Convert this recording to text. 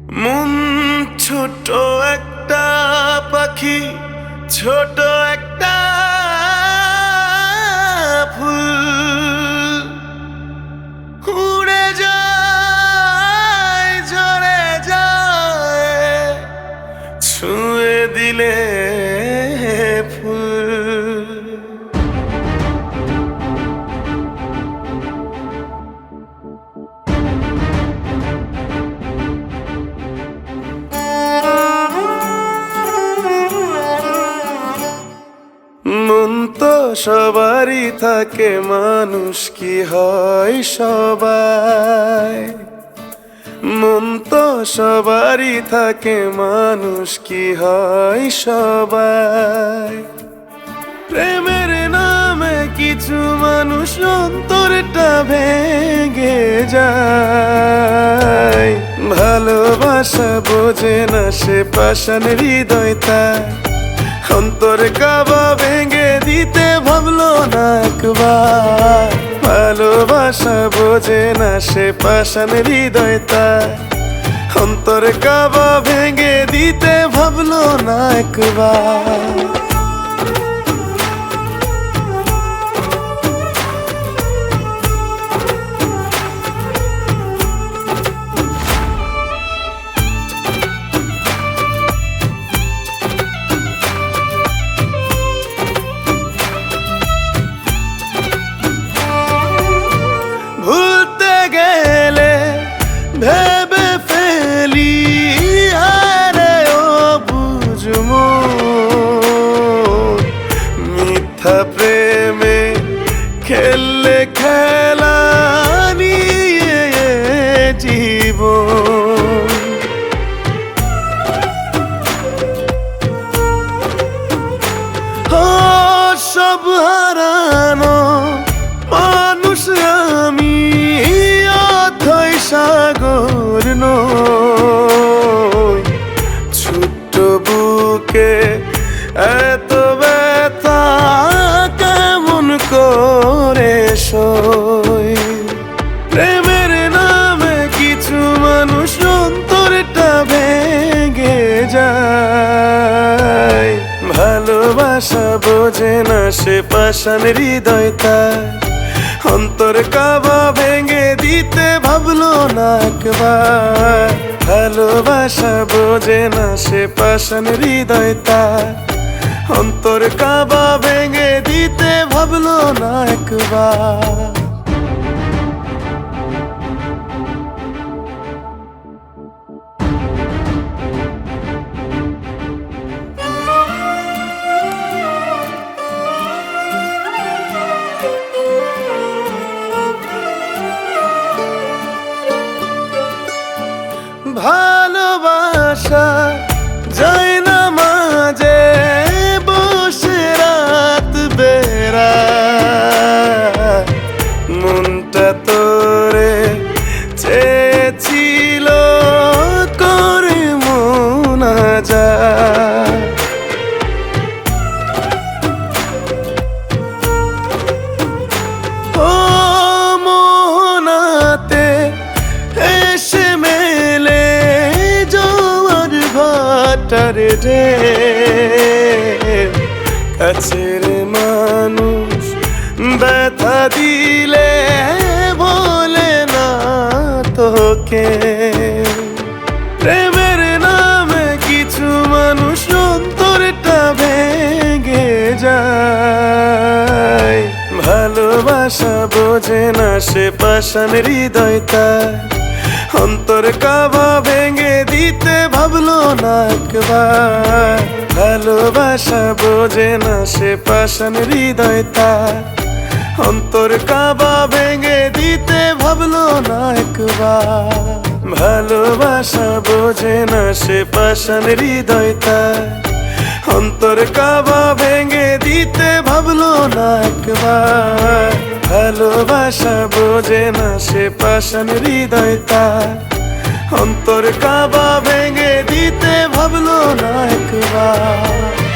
মন ছোট একটা পাখি, ছোট একটা ফুল, উড়ে যায় ঝরে যায়, ছুঁয়ে দিলে ফুল। মন তো সবারই থাকে, মানুষ কি হয় সবাই। মন তো সবারই থাকে, মানুষ কি হয় সবাই। প্রেমের নামে কিছু মানুষ অন্তরটা ভেঙে যায়। ভালোবাসা বোঝে না সে পাষাণ হৃদয় তার, অন্তর কাবা ভেঙে দিতে ভাবলো না একবার। ভালোবাসা বোঝে না সে পাষাণ হৃদয় তার, অন্তর কাবা ভেঙে দিতে ভাবলো না একবার। ভেবে ফেলি আরে ও বুঝমো, মিথ্যা প্রেমে খেললে খেলা নিয়ে জীবন। সব হারানো মানুষ আমি, সাগর নই। ছোট্ট বুকে এত ব্যথা কেমন করে সই। প্রেমের নামে কিছু মানুষ অন্তরটা ভেঙে যায়। ভালোবাসা বোঝে না সে পাষাণ হৃদয় তার, অন্তর কাবা ভেঙে দিতে ভাবলো না একবার। ভালোবাসা বোঝে না সে পাষাণ হৃদয় তার, অন্তর কাবা ভেঙে দিতে ভাবলো না একবার। ভালোবাসা যায় না মাঝে বসে রাত বেড়া, মনটা তোরে চেয়েছিল করে মোনাজাত। ও মোহনাতে এসে মেলে জোয়ার ভাটার ঢেউ, কাছের মানুষ ব্যথা দিলে বলে না তোকে। প্রেমের নামে কিছু মানুষ অন্তরটা ভেঙে যায়। ভালোবাসা বোঝে না সে পাষাণ হৃদয় তার, অন্তর কাবা ভেঙে দিতে ভাবলো না একবার। ভালোবাসা বোঝে না সে পাষাণ হৃদয় তার, অন্তর কাবা ভেঙে দিতে ভাবলো না একবার। ভালোবাসা বোঝে না সে পাষাণ হৃদয় তার, অন্তর কাবা ভেঙে দিতে ভাবলো না একবার। ভালোবাসা বোঝে না সে পাষাণ হৃদয় তার, অন্তর কাবা ভেঙে দিতে ভাবলো না একবার।